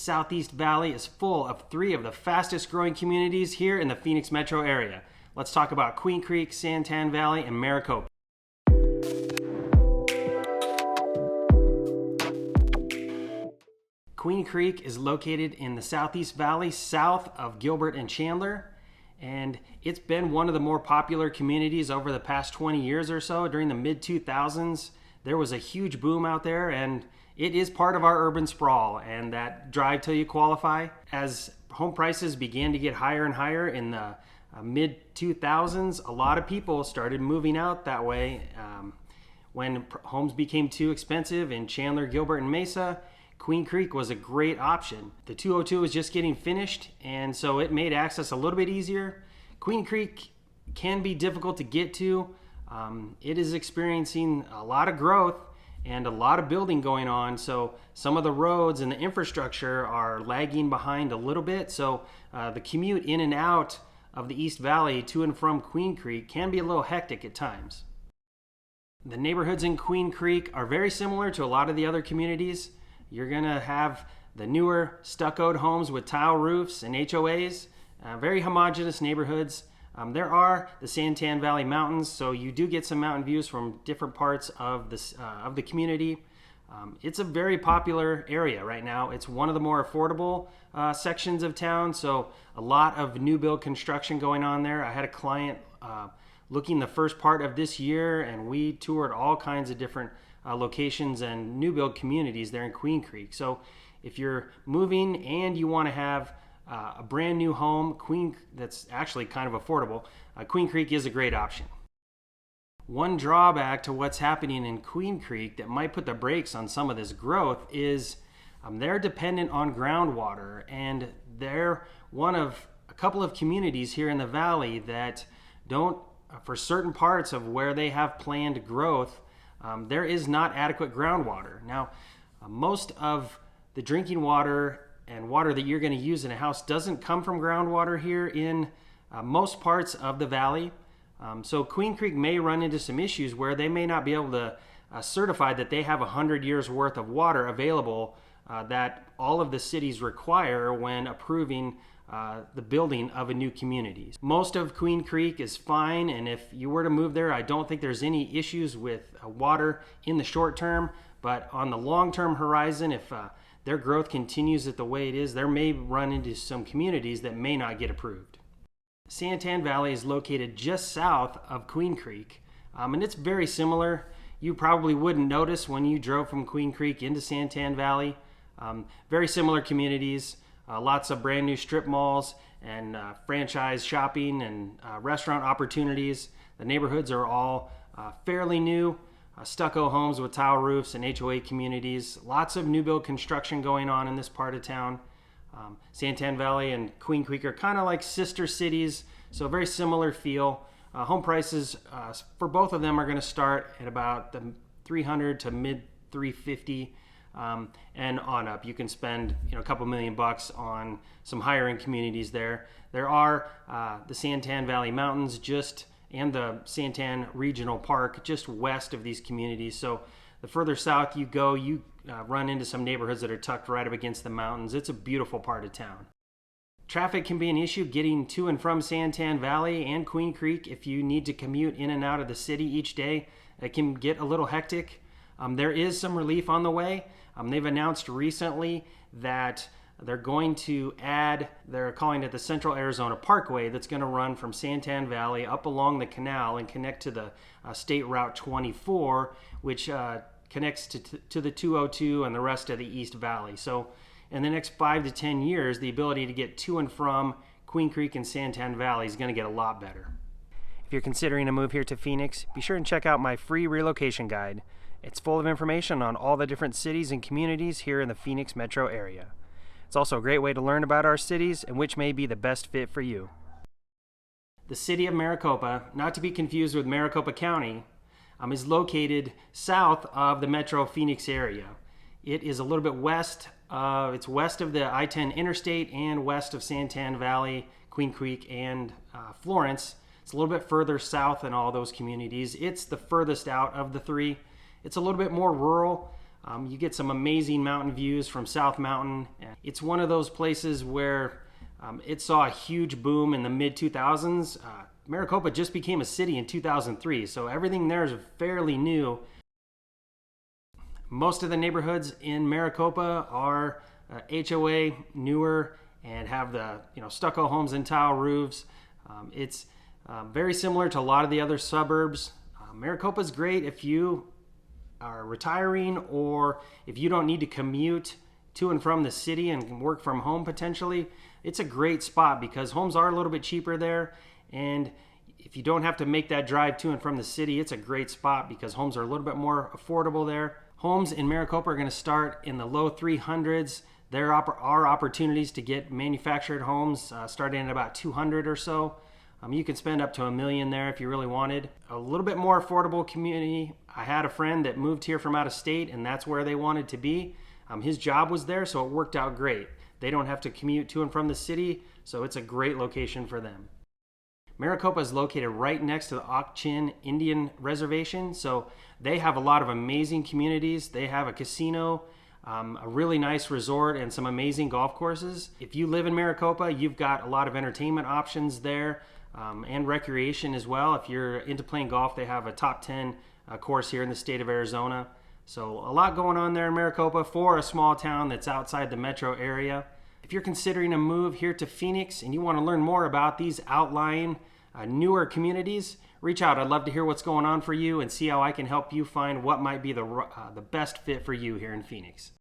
Southeast Valley is full of three of the fastest growing communities here in the Phoenix metro area. Let's talk about Queen Creek, Tan Valley, and Maricopa. Queen Creek is located in the Southeast Valley, south of Gilbert and Chandler, and it's been one of the more popular communities over the past 20 years or so. During the mid-2000s, there was a huge boom out there, and it is part of our urban sprawl and that drive till you qualify. As home prices began to get higher and higher in the mid-2000s, a lot of people started moving out that way. When homes became too expensive in Chandler, Gilbert, and Mesa, Queen Creek was a great option. The 202 was just getting finished, and so it made access a little bit easier. Queen Creek can be difficult to get to. It is experiencing a lot of growth and a lot of building going on, so some of the roads and the infrastructure are lagging behind a little bit. So the commute in and out of the East Valley to and from Queen Creek can be a little hectic at times. The neighborhoods in Queen Creek are very similar to a lot of the other communities. You're gonna have the newer stuccoed homes with tile roofs and HOAs, very homogeneous neighborhoods. There are the Tan Valley Mountains, so you do get some mountain views from different parts of the community. It's a very popular area right now. It's one of the more affordable sections of town, so a lot of new build construction going on there. I had a client looking the first part of this year, and we toured all kinds of different locations and new build communities there in Queen Creek. So if you're moving and you want to have a brand new home, that's actually kind of affordable, Queen Creek is a great option. One drawback to what's happening in Queen Creek that might put the brakes on some of this growth is they're dependent on groundwater, and they're one of a couple of communities here in the valley that don't, for certain parts of where they have planned growth, there is not adequate groundwater. Now, most of the drinking water and water that you're going to use in a house doesn't come from groundwater here in most parts of the valley. So Queen Creek may run into some issues where they may not be able to certify that they have 100 years worth of water available that all of the cities require when approving the building of a new community. Most of Queen Creek is fine, and if you were to move there, I don't think there's any issues with water in the short term, but on the long-term horizon, if their growth continues at the way it is, there may run into some communities that may not get approved. Tan Valley is located just south of Queen Creek, and it's very similar. You probably wouldn't notice when you drove from Queen Creek into Tan Valley. Very similar communities. Lots of brand new strip malls and franchise shopping and restaurant opportunities. The neighborhoods are all fairly new, stucco homes with tile roofs and HOA communities. Lots of new build construction going on in this part of town. Tan Valley and Queen Creek are kind of like sister cities, so very similar feel. Home prices for both of them are going to start at about the $300 to mid $350. And on up. You can spend a couple $1,000,000 on some higher end communities there. There are the Tan Valley Mountains and the Santan Regional Park just west of these communities. So the further south you go, you run into some neighborhoods that are tucked right up against the mountains. It's a beautiful part of town. Traffic can be an issue getting to and from Tan Valley and Queen Creek. If you need to commute in and out of the city each day, it can get a little hectic. There is some relief on the way. They've announced recently that they're going to add, they're calling it the Central Arizona Parkway, that's going to run from Tan Valley up along the canal and connect to the State Route 24, which connects to the 202 and the rest of the East Valley. So in the next 5 to 10 years, the ability to get to and from Queen Creek and Tan Valley is going to get a lot better. If you're considering a move here to Phoenix, be sure and check out my free relocation guide. It's full of information on all the different cities and communities here in the Phoenix metro area. It's also a great way to learn about our cities and which may be the best fit for you. The city of Maricopa, not to be confused with Maricopa County, is located south of the metro Phoenix area. It is a little bit west. It's west of the I-10 interstate and west of Tan Valley, Queen Creek, and Florence. It's a little bit further south than all those communities. It's the furthest out of the three. It's a little bit more rural. You get some amazing mountain views from South Mountain. It's one of those places where it saw a huge boom in the mid-2000s. Maricopa just became a city in 2003, so everything there is fairly new. Most of the neighborhoods in Maricopa are HOA, newer, and have the stucco homes and tile roofs. It's very similar to a lot of the other suburbs. Maricopa is great if you are retiring or if you don't need to commute to and from the city and can work from home potentially. It's a great spot because homes are a little bit cheaper there, and if you don't have to make that drive to and from the city, it's a great spot because homes are a little bit more affordable there. Homes in Maricopa are going to start in the low 300s. There are opportunities to get manufactured homes starting at about 200 or so. You can spend up to $1 million there if you really wanted. A little bit more affordable community. I had a friend that moved here from out of state, and that's where they wanted to be. His job was there, so it worked out great. They don't have to commute to and from the city, so it's a great location for them. Maricopa is located right next to the AKCHIN Indian Reservation, so they have a lot of amazing communities. They have a casino, a really nice resort, and some amazing golf courses. If you live in Maricopa, you've got a lot of entertainment options there and recreation as well. If you're into playing golf, they have a top 10 course here in the state of Arizona. So a lot going on there in Maricopa for a small town that's outside the metro area. If you're considering a move here to Phoenix and you want to learn more about these outlying newer communities, reach out. I'd love to hear what's going on for you and see how I can help you find what might be the best fit for you here in Phoenix.